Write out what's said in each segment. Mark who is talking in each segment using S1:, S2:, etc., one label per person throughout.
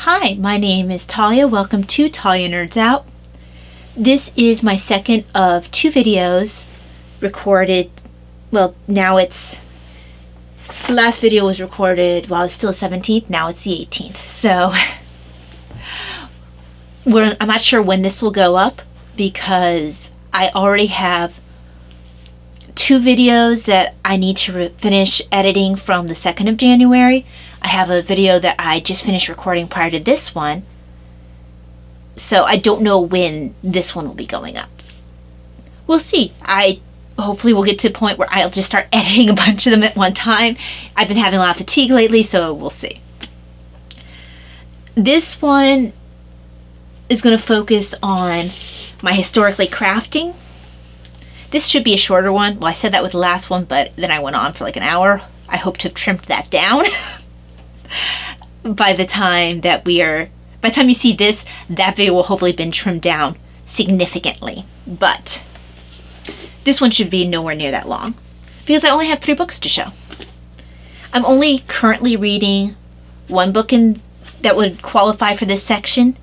S1: Hi, my name is Talia. Welcome to Talia Nerds Out. This is my second of two videos recorded. Well, now the last video was recorded while I was still 17th. Now it's the 18th. So I'm not sure when this will go up because I already have two videos that I need to finish editing from the 2nd of January. I have a video that I just finished recording prior to this one, so I don't know when this one will be going up. We'll see. I hopefully will get to a point where I'll just start editing a bunch of them at one time. I've been having a lot of fatigue lately, so we'll see. This one is going to focus on my historically crafting. This should be a shorter one. Well, I said that with the last one, but then I went on for like an hour. I hope to have trimmed that down. By the time you see this, that video will hopefully have been trimmed down significantly. But this one should be nowhere near that long because I only have 3 books to show. I'm only currently reading one book that would qualify for this section,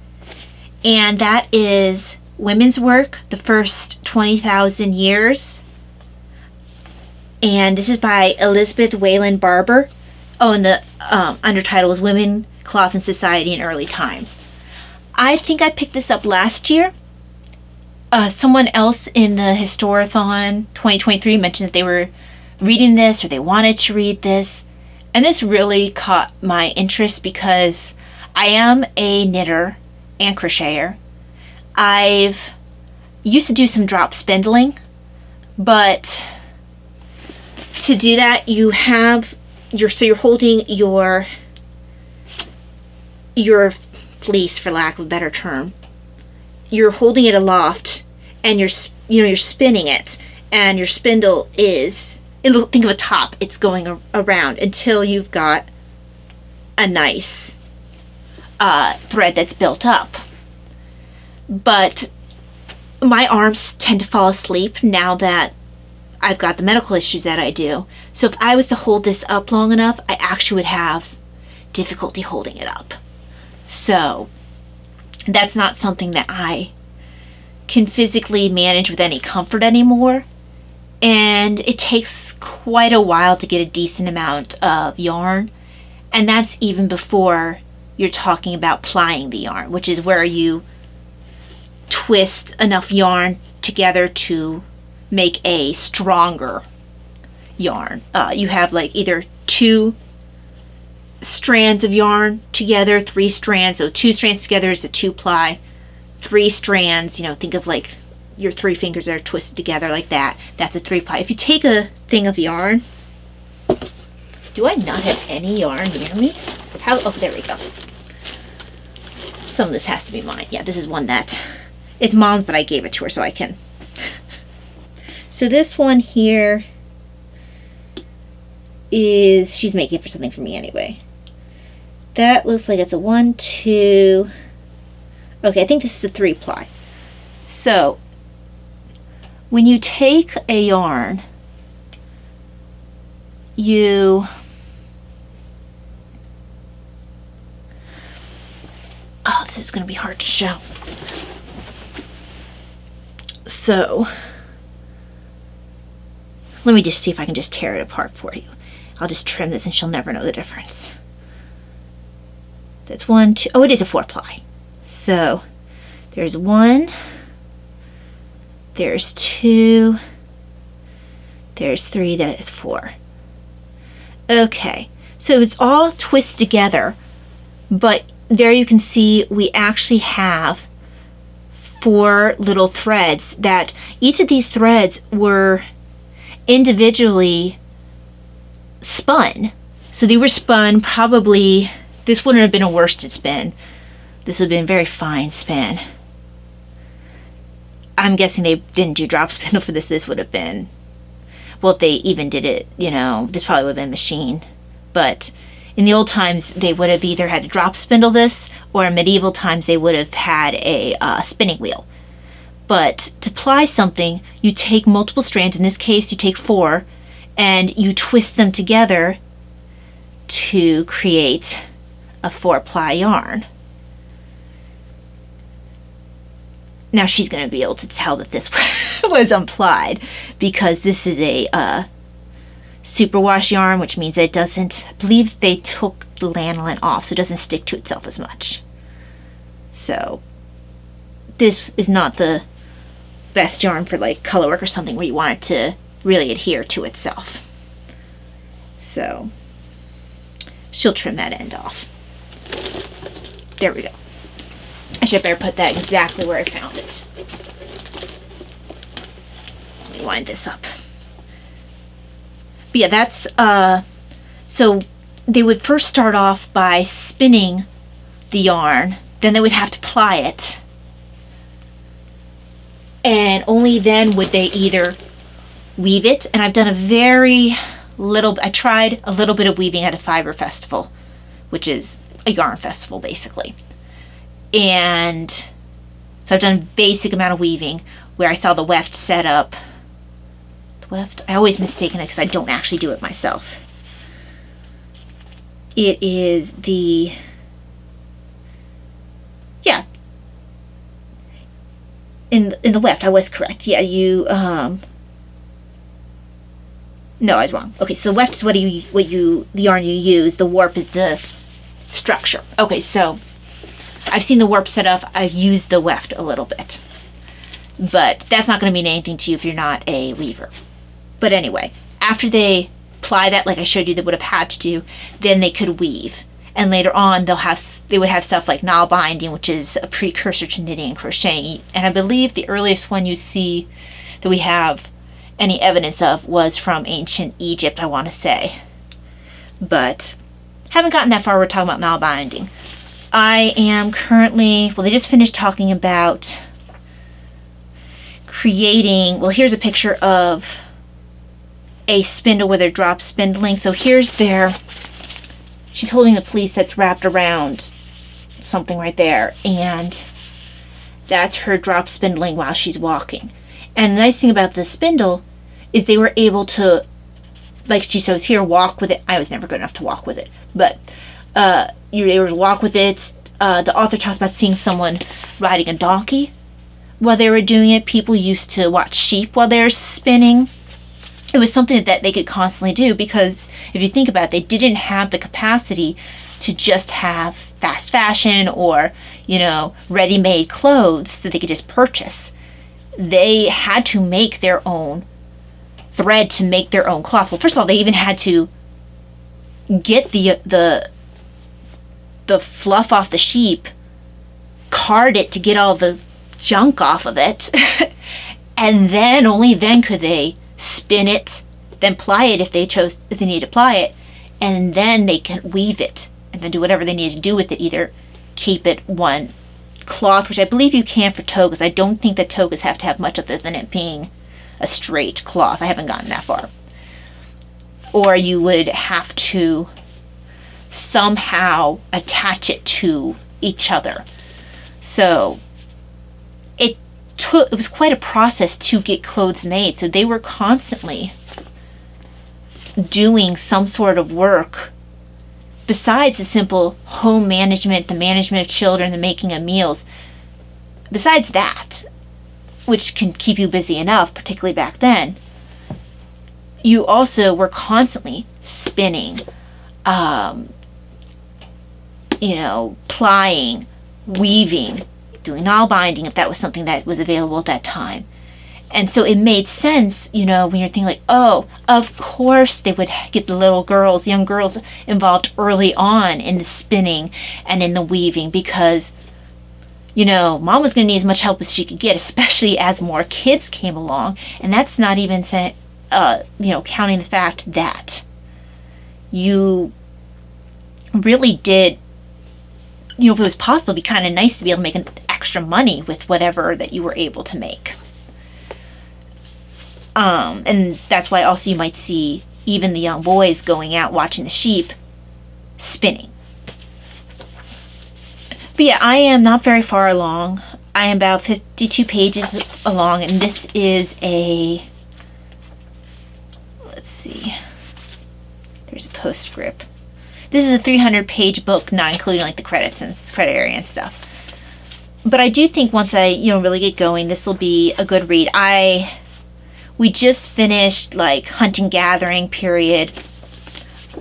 S1: and that is Women's Work, The First 20,000 Years. And this is by Elizabeth Wayland Barber. Oh, and the undertitle is Women, Cloth, and Society in Early Times. I think I picked this up last year. Someone else in the Historathon 2023 mentioned that they were reading this or they wanted to read this. And this really caught my interest because I am a knitter and crocheter. I've used to do some drop spindling, but to do that you're holding your fleece, for lack of a better term. You're holding it aloft and you're spinning it, and your spindle think of a top. It's going around until you've got a nice thread that's built up. But my arms tend to fall asleep now that I've got the medical issues that I do. So if I was to hold this up long enough, I actually would have difficulty holding it up. So that's not something that I can physically manage with any comfort anymore. And it takes quite a while to get a decent amount of yarn. And that's even before you're talking about plying the yarn, which is where you twist enough yarn together to make a stronger yarn. You have like either 2 strands of yarn together, 3 strands. So 2 strands together is a 2-ply. 3 strands, think of like your 3 fingers that are twisted together like that. That's a 3-ply. If you take a thing of yarn, do I not have any yarn near me? Oh, there we go. Some of this has to be mine. Yeah, this is one that it's Mom's, but I gave it to her so I can. So this one here she's making for something for me anyway. That looks like it's a 1, 2. Okay, I think this is a 3-ply. So when you take a yarn, this is going to be hard to show. So let me just see if I can just tear it apart for you. I'll just trim this and she'll never know the difference. That's 1, 2. Oh, it is a 4-ply. So there's 1, there's 2, there's 3, that's 4. Okay, so it's all twisted together, but there you can see we actually have 4 little threads that each of these threads were individually spun. So they were spun probably, this wouldn't have been a worsted spin. This would have been a very fine spin. I'm guessing they didn't do drop spindle for this. This would have been, well, if they even did it, this probably would have been machine. But in the old times, they would have either had to drop spindle this, or in medieval times, they would have had a spinning wheel. But to ply something, you take multiple strands. In this case, you take 4, and you twist them together to create a 4-ply yarn. Now she's going to be able to tell that this was unplied, because this is a superwash yarn, which means that it doesn't, I believe they took the lanolin off, so it doesn't stick to itself as much. So this is not the best yarn for like color work or something where you want it to really adhere to itself. So she'll trim that end off. There we go. I should better put that exactly where I found it. Let me wind this up. But yeah, that's so they would first start off by spinning the yarn, then they would have to ply it, and only then would they either weave it. And I've done I tried a little bit of weaving at a fiber festival, which is a yarn festival basically. And so I've done a basic amount of weaving where I saw the weft set up. The weft? I always mistaken it because I don't actually do it myself. It is the, yeah. In the weft, I was correct. Yeah, you, no, I was wrong. Okay, so the weft is the yarn you use. The warp is the structure. Okay, so I've seen the warp set up. I've used the weft a little bit. But that's not going to mean anything to you if you're not a weaver. But anyway, after they ply that, like I showed you, they would have had to do, then they could weave. And later on, they would have stuff like knot binding, which is a precursor to knitting and crocheting. And I believe the earliest one you see that we have any evidence of was from ancient Egypt, I want to say. But haven't gotten that far. We're talking about knot binding. I am currently, well, they just finished talking about creating, well, here's a picture of a spindle where they're drop spindling. So here's she's holding the fleece that's wrapped around something right there, and that's her drop spindling while she's walking. And the nice thing about the spindle is they were able to, like she shows here, walk with it. I was never good enough to walk with it, but you were able to walk with it. The author talks about seeing someone riding a donkey while they were doing it. People used to watch sheep while they're spinning. It was something that they could constantly do, because if you think about it, they didn't have the capacity to just have fast fashion or, ready-made clothes that they could just purchase. They had to make their own thread to make their own cloth. Well, first of all, they even had to get the fluff off the sheep, card it to get all the junk off of it, and then only then could they spin it, then ply it if they needed to ply it, and then they can weave it and then do whatever they needed to do with it. Either keep it one cloth, which I believe you can for togas. I don't think that togas have to have much other than it being a straight cloth. I haven't gotten that far. Or you would have to somehow attach it to each other. So it was quite a process to get clothes made. So they were constantly doing some sort of work besides the simple home management, the management of children, the making of meals. Besides that, which can keep you busy enough, particularly back then, you also were constantly spinning, plying, weaving, doing knot binding if that was something that was available at that time. And so it made sense, when you're thinking like, oh, of course they would get the young girls involved early on in the spinning and in the weaving, because, mom was going to need as much help as she could get, especially as more kids came along. And that's not even counting the fact that you really did, if it was possible, it'd be kind of nice to be able to make an extra money with whatever that you were able to make. And that's why also you might see even the young boys going out watching the sheep spinning. But yeah, I am not very far along. I am about 52 pages along, and this is let's see, there's a postscript. This is a 300-page book, not including like the credits and credit area and stuff. But I do think once I, really get going, this will be a good read. We just finished like hunting gathering period,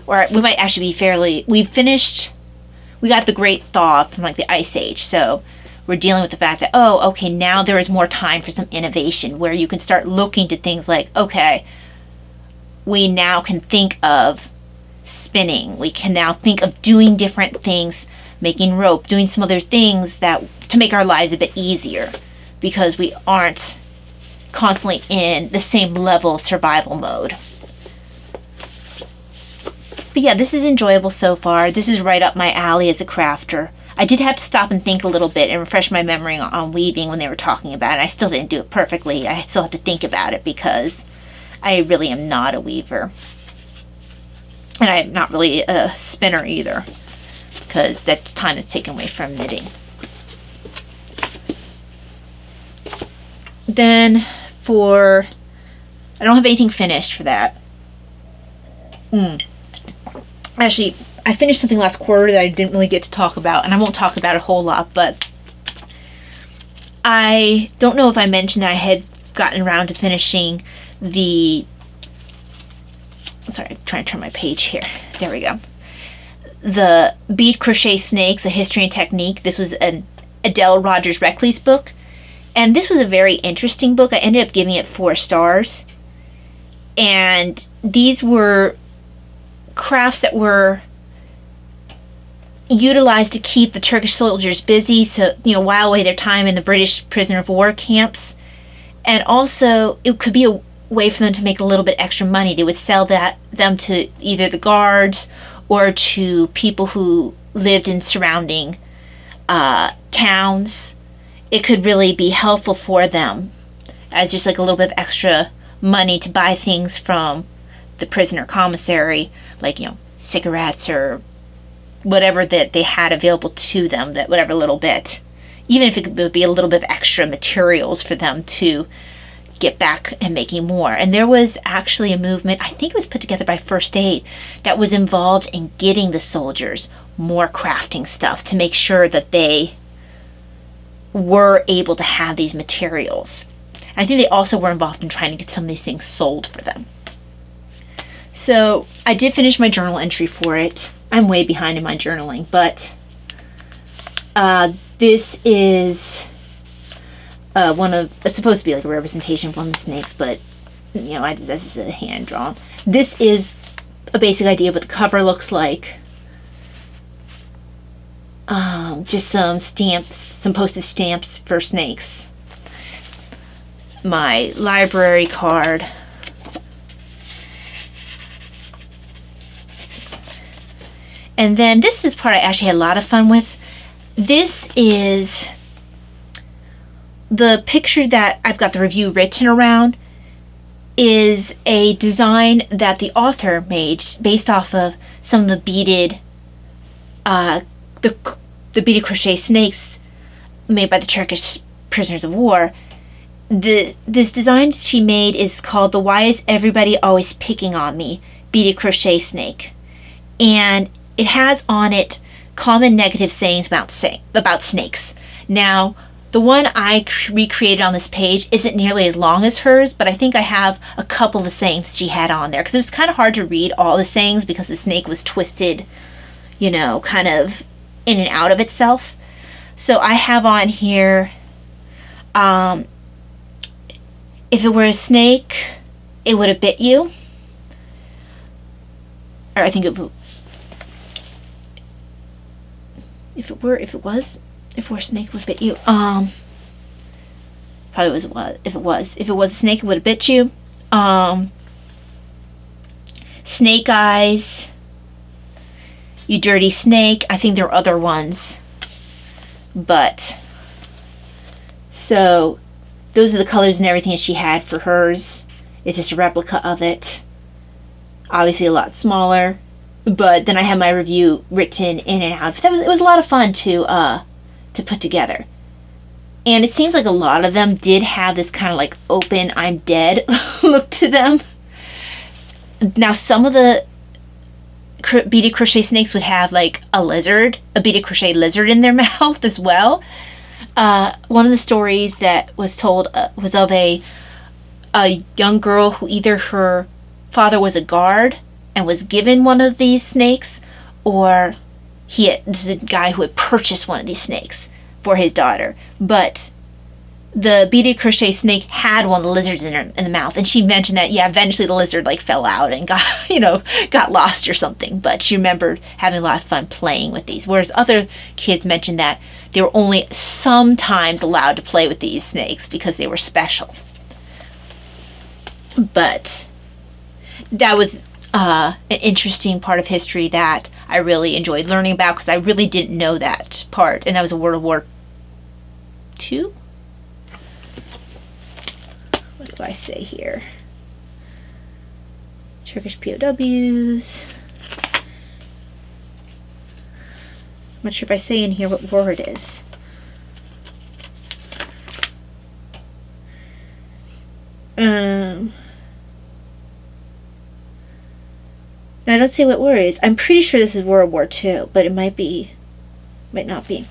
S1: or we might actually be we got the Great Thaw from like the Ice Age, so we're dealing with the fact that, oh, okay, now there is more time for some innovation where you can start looking to things like, okay, we now can think of spinning. We can now think of doing different things, making rope, doing some other things that to make our lives a bit easier, because we aren't constantly in the same level of survival mode. But yeah, this is enjoyable so far. This is right up my alley as a crafter. I did have to stop and think a little bit and refresh my memory on weaving when they were talking about it. I still didn't do it perfectly. I still have to think about it because I really am not a weaver. And I'm not really a spinner either, because that's time that's taken away from knitting. Then I don't have anything finished for that. Actually, I finished something last quarter that I didn't really get to talk about, and I won't talk about a whole lot, but I don't know if I mentioned that I had gotten around to finishing sorry, I'm trying to turn my page here. There we go. The Bead Crochet Snakes, A History and Technique. This was an Adele Rogers Recluse book, and this was a very interesting book. I ended up giving it 4 stars, and these were crafts that were utilized to keep the Turkish soldiers busy, so while away their time in the British prisoner of war camps. And also it could be a way for them to make a little bit extra money. They would sell them to either the guards or to people who lived in surrounding towns. It could really be helpful for them as just like a little bit of extra money to buy things from the prisoner commissary, like cigarettes or whatever that they had available to them, that whatever little bit, even if it would be a little bit of extra materials for them to get back and making more. And there was actually a movement, I think it was put together by First Aid, that was involved in getting the soldiers more crafting stuff to make sure that they were able to have these materials. And I think they also were involved in trying to get some of these things sold for them. So I did finish my journal entry for it. I'm way behind in my journaling, but this is it's supposed to be like a representation of one of the snakes, but this is a hand drawn. This is a basic idea of what the cover looks like. Just some stamps, some postage stamps for snakes. My library card. And then this is part I actually had a lot of fun with. This is the picture that I've got the review written around, is a design that the author made based off of some of the beaded the beaded crochet snakes made by the Turkish prisoners of war. This design she made is called the Why Is Everybody Always Picking on Me beaded crochet snake, and it has on it common negative sayings about snakes. Now, the one I recreated on this page isn't nearly as long as hers, but I think I have a couple of the sayings that she had on there, because it was kind of hard to read all the sayings because the snake was twisted, kind of in and out of itself. So I have on here, if it were a snake, it would have bit you. Or I think if it were a snake, it would bit you. Probably was. If it was a snake, it would have bit you. Snake eyes. You dirty snake. I think there are other ones, but so those are the colors and everything that she had for hers. It's just a replica of it. Obviously, a lot smaller. But then I have my review written in and out. It was a lot of fun to put together. And it seems like a lot of them did have this kind of like open, I'm dead look to them. Now, some of the beaded crochet snakes would have like a beaded crochet lizard in their mouth as well. One of the stories that was told was of a young girl who either her father was a guard and was given one of these snakes, or this is a guy who had purchased one of these snakes for his daughter. But the beaded crochet snake had one of the lizards in the mouth, and she mentioned that eventually the lizard fell out and got lost or something. But she remembered having a lot of fun playing with these, whereas other kids mentioned that they were only sometimes allowed to play with these snakes because they were special. But that was an interesting part of history that I really enjoyed learning about, because I really didn't know that part, and that was a World War II. What do I say here? Turkish POWs. I'm not sure if I say in here what war it is. I don't say what war it is. I'm pretty sure this is World War II, but it might not be.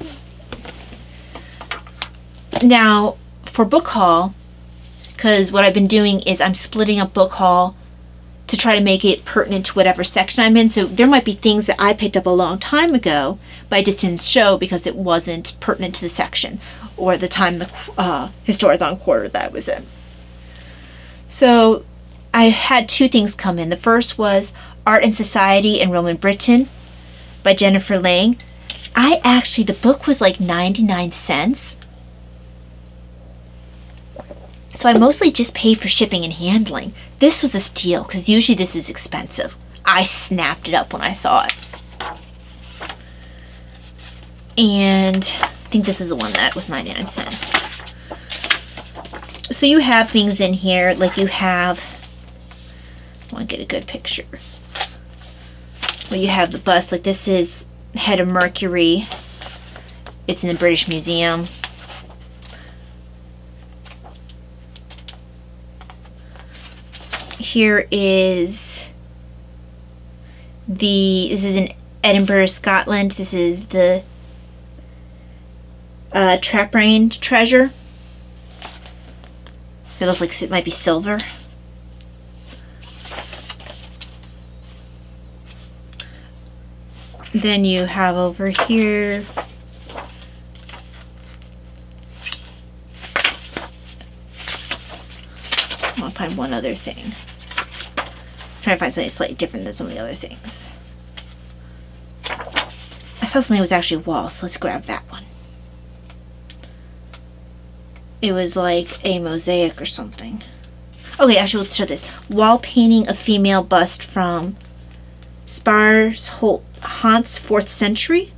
S1: Now, for book haul, because what I've been doing is I'm splitting up book haul to try to make it pertinent to whatever section I'm in. So there might be things that I picked up a long time ago, but I just didn't show because it wasn't pertinent to the section or the time the Historathon quarter that I was in. So I had two things come in. The first was Art and Society in Roman Britain by Jennifer Lang. The book was like 99 cents. So I mostly just paid for shipping and handling. This was a steal, because usually this is expensive. I snapped it up when I saw it. And I think this is the one that was 99 cents. So you have things in here, like you have, I want to get a good picture. Well, you have the bust, like this is Head of Mercury. It's in the British Museum. Here is this is in Edinburgh, Scotland. This is the Trapbrain treasure. It looks like it might be silver. Then you have over here I want to find one other thing. I'm trying to find something slightly different than some of the other things. I saw something that was actually a wall, so let's grab that one. It was like a mosaic or something. Okay, actually, let's show this. Wall painting of female bust from Sparsholt Hans, 4th century.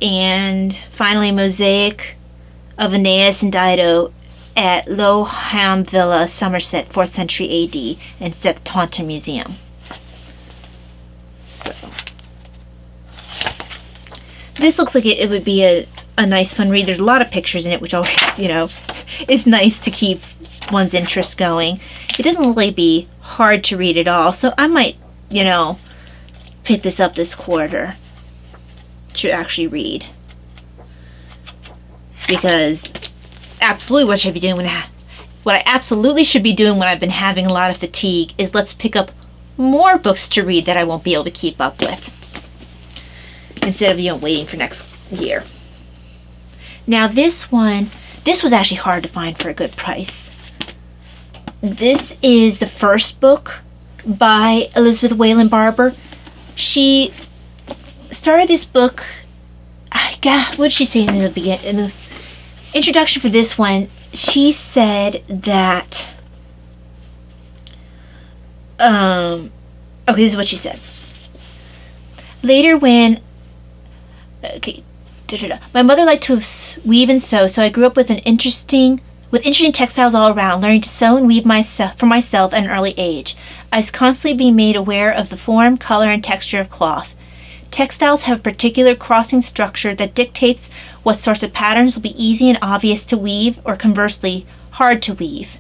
S1: And finally, mosaic of Aeneas and Dido at Lowham Villa, Somerset, 4th century AD, in the Taunton Museum. So this looks like it would be a nice fun read. There's a lot of pictures in it, which always, is nice to keep one's interest going. It doesn't really be hard to read at all, so I might, pick this up this quarter to actually read. Because absolutely what I should be doing what I absolutely should be doing when I've been having a lot of fatigue is let's pick up more books to read that I won't be able to keep up with, instead of waiting for next year. Now this was actually hard to find for a good price. This is the first book by Elizabeth Wayland Barber. She started this book, what did she say in the beginning? In the introduction for this one, she said that, okay, this is what she said. Later my mother liked to weave and sew, so I grew up with interesting textiles all around, learning to sew and weave for myself at an early age. I was constantly being made aware of the form, color, and texture of cloth. Textiles have a particular crossing structure that dictates what sorts of patterns will be easy and obvious to weave, or conversely, hard to weave.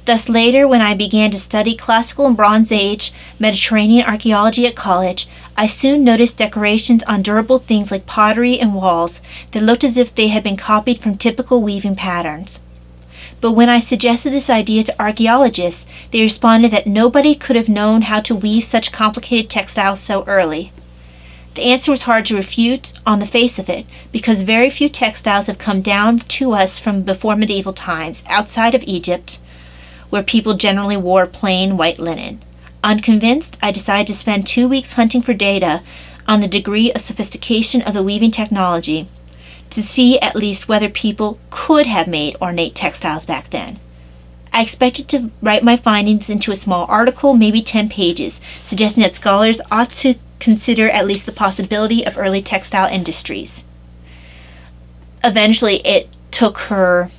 S1: Thus later, when I began to study classical and Bronze Age Mediterranean archaeology at college, I soon noticed decorations on durable things like pottery and walls that looked as if they had been copied from typical weaving patterns. But when I suggested this idea to archaeologists, they responded that nobody could have known how to weave such complicated textiles so early. The answer was hard to refute on the face of it, because very few textiles have come down to us from before medieval times, outside of Egypt, where people generally wore plain white linen. Unconvinced, I decided to spend 2 weeks hunting for data on the degree of sophistication of the weaving technology to see at least whether people could have made ornate textiles back then. I expected to write my findings into a small article, maybe 10 pages, suggesting that scholars ought to consider at least the possibility of early textile industries. Eventually, it took her,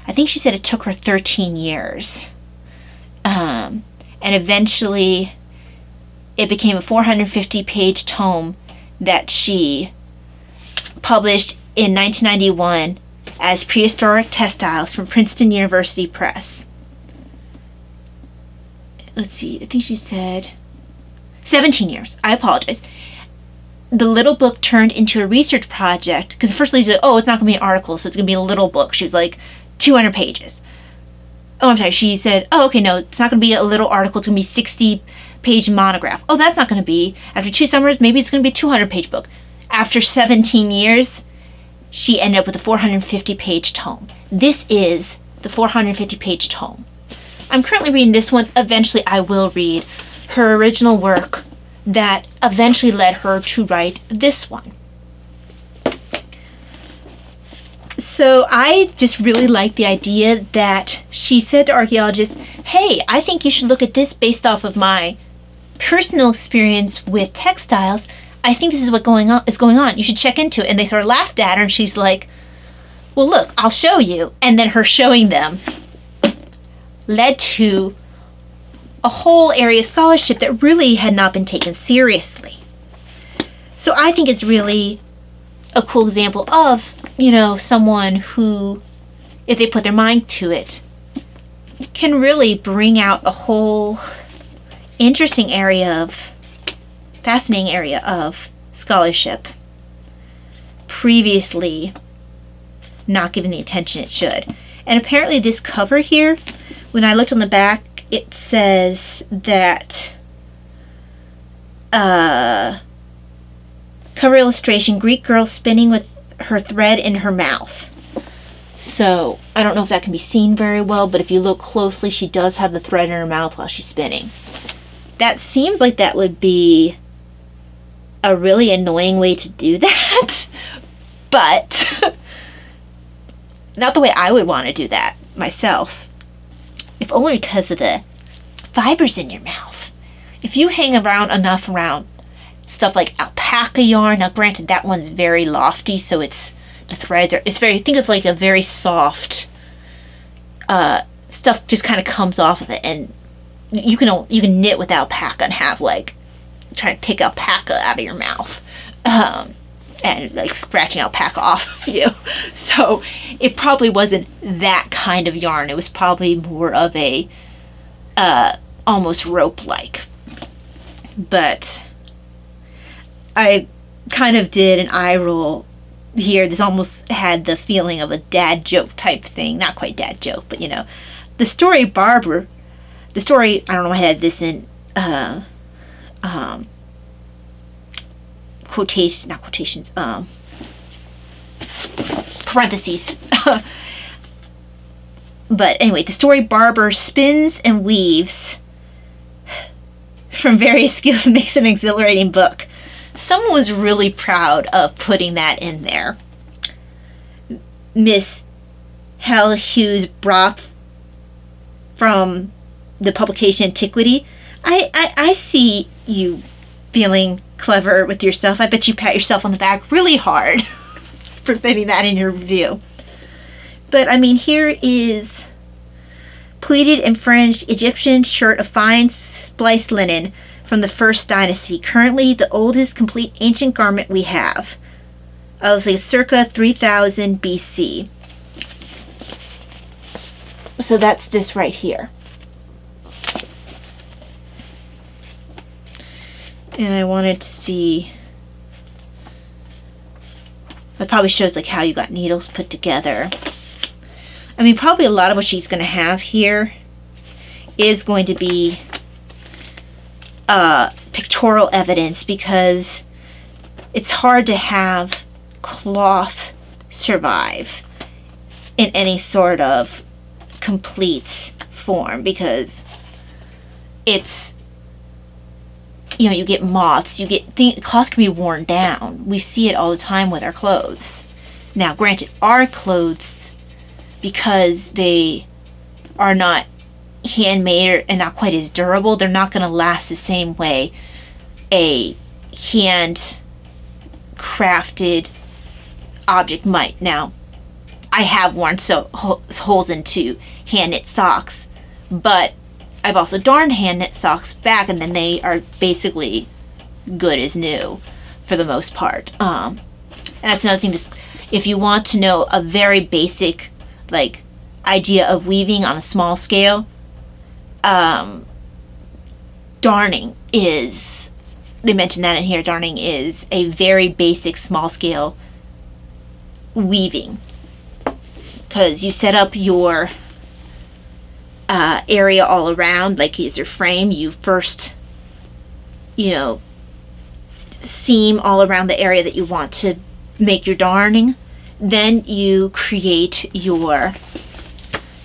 S1: I think she said it took her 13 years. And eventually, it became a 450-page tome that she published in 1991 as Prehistoric Textiles from Princeton University Press. Let's see, I think she said 17 years. I apologize. The little book turned into a research project, because first she said, oh, it's not going to be an article, so it's going to be a little book. She was like, 200 pages. Oh, I'm sorry. She said, oh, okay, no, it's not going to be a little article. It's going to be 60-page monograph. Oh, that's not going to be. After 2 summers, maybe it's going to be a 200-page book. After 17 years, she ended up with a 450-page tome. This is the 450-page tome. I'm currently reading this one. Eventually, I will read her original work that eventually led her to write this one. So I just really like the idea that she said to archaeologists, hey, I think you should look at this based off of my personal experience with textiles. I think this is what is going on. You should check into it. And they sort of laughed at her, and she's like, well, look, I'll show you. And then her showing them led to a whole area of scholarship that really had not been taken seriously. So I think it's really a cool example of, someone who, if they put their mind to it, can really bring out a whole fascinating area of scholarship previously not given the attention it should. And apparently this cover here, when I looked on the back, it says that cover illustration, Greek girl spinning with her thread in her mouth. So I don't know if that can be seen very well, but if you look closely, she does have the thread in her mouth while she's spinning. That seems like that would be a really annoying way to do that, but not the way I would want to do that myself, if only because of the fibers in your mouth. If you hang around enough around stuff like alpaca yarn, now granted that one's very lofty, so it's the threads are, it's very, think of like a very soft stuff just kind of comes off of it, and you can knit with alpaca and have like try to take alpaca out of your mouth and like scratching alpaca off of you. So it probably wasn't that kind of yarn. It was probably more of a almost rope like. But I kind of did an eye roll here. This almost had the feeling of a dad joke type thing. Not quite dad joke, but the story Barber, the story, I don't know, I had this in quotations, not quotations, parentheses. But anyway, the story Barber spins and weaves from various skills makes an exhilarating book. Someone was really proud of putting that in there. Miss Hal Hughes Broth from the publication Antiquity. I see you feeling clever with yourself. I bet you pat yourself on the back really hard for putting that in your review. But I mean, here is pleated and fringed Egyptian shirt of fine spliced linen from the first dynasty. Currently the oldest complete ancient garment we have. I was like circa 3000 BC. So that's this right here. And I wanted to see, that probably shows like how you got needles put together. I mean, probably a lot of what she's going to have here is going to be pictorial evidence, because it's hard to have cloth survive in any sort of complete form, because it's, you know, you get moths, you get cloth can be worn down. We see it all the time with our clothes. Now, granted, our clothes, because they are not handmade and not quite as durable, they're not going to last the same way a hand crafted object might. Now, I have worn holes into hand knit socks, but I've also darned hand knit socks back, and then they are basically good as new for the most part. And that's another thing. If you want to know a very basic like idea of weaving on a small scale, darning is, they mentioned that in here, darning is a very basic small scale weaving, because you set up your area all around, like is your frame. You first, you know, seam all around the area that you want to make your darning. Then you create your,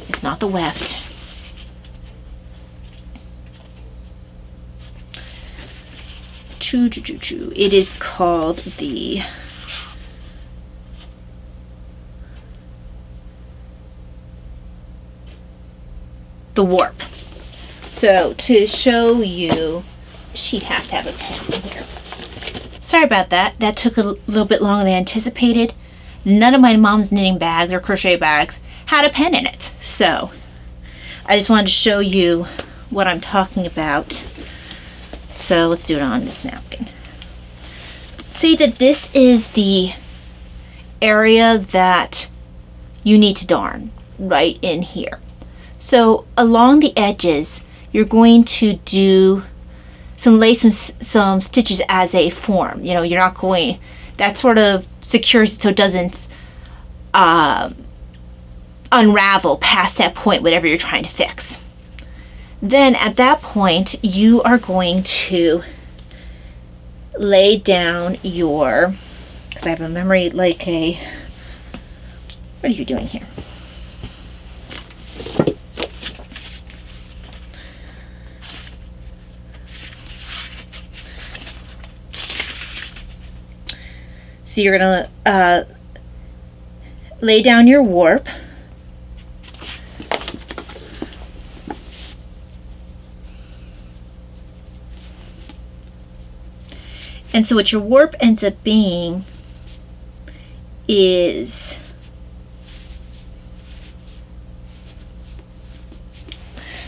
S1: it's not the weft, it is called the warp. So to show you, she has to have a pen in here. Sorry about that. That took a little bit longer than anticipated. None of my mom's knitting bags or crochet bags had a pen in it. So I just wanted to show you what I'm talking about. So let's do it on this napkin. See that this is the area that you need to darn right in here. So along the edges, you're going to do lay some stitches as a form. You know, you're not going, that sort of secures it so it doesn't unravel past that point, whatever you're trying to fix. Then at that point, you are going to lay down your, because I have a memory like a, what are you doing here? So you're going to lay down your warp. And so what your warp ends up being is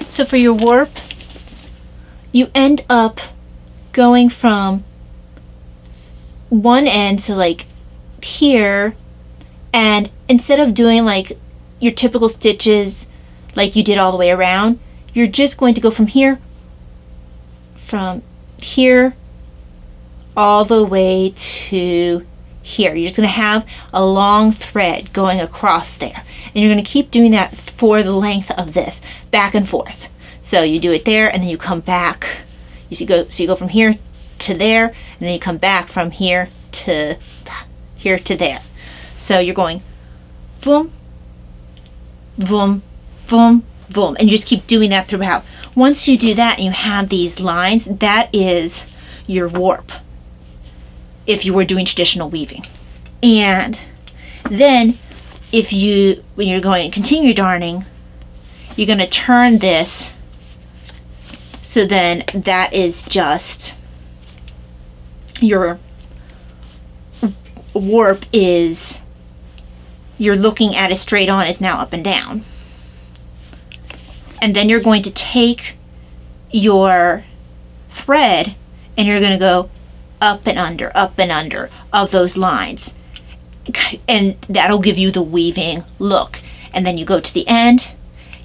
S1: so for your warp, you end up going from one end to like here, and instead of doing like your typical stitches like you did all the way around, you're just going to go from here all the way to here. You're just going to have a long thread going across there, and you're going to keep doing that for the length of this, back and forth. So you do it there, and then you come back. You go from here to there, and then you come back from here to there. So you're going boom, boom, boom, boom, and you just keep doing that throughout. Once you do that and you have these lines, that is your warp if you were doing traditional weaving. And then when you're going to continue darning, you're going to turn this, so then that is just your warp is, you're looking at it straight on, it's now up and down. And then you're going to take your thread and you're going to go up and under of those lines, and that'll give you the weaving look. And then you go to the end,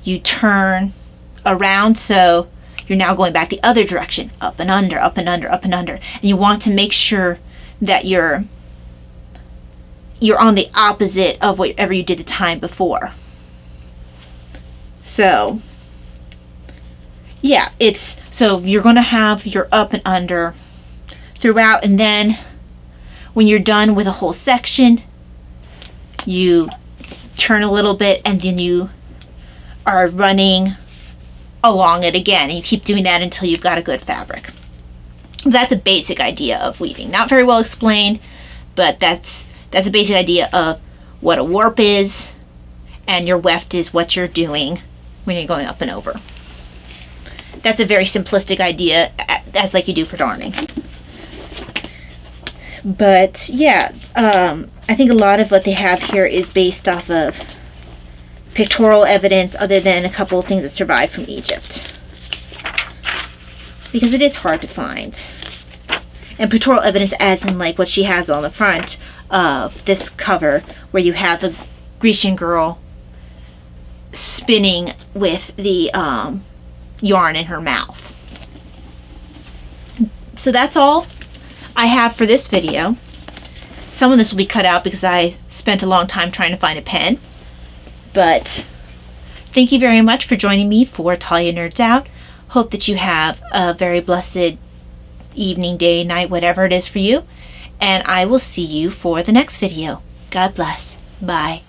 S1: you turn around, so you're now going back the other direction, up and under, up and under, up and under. And you want to make sure that you're on the opposite of whatever you did the time before. So yeah, so you're going to have your up and under throughout, and then when you're done with a whole section, you turn a little bit, and then you are running along it again, and you keep doing that until you've got a good fabric. That's a basic idea of weaving. Not very well explained, but that's a basic idea of what a warp is, and your weft is what you're doing when you're going up and over. That's a very simplistic idea, as like you do for darning. But yeah, I think a lot of what they have here is based off of pictorial evidence, other than a couple of things that survived from Egypt, because it is hard to find. And pictorial evidence adds in like what she has on the front of this cover, where you have the Grecian girl spinning with the yarn in her mouth. So that's all I have for this video. Some of this will be cut out because I spent a long time trying to find a pen. But thank you very much for joining me for Talia Nerds Out. Hope that you have a very blessed evening, day, night, whatever it is for you. And I will see you for the next video. God bless. Bye.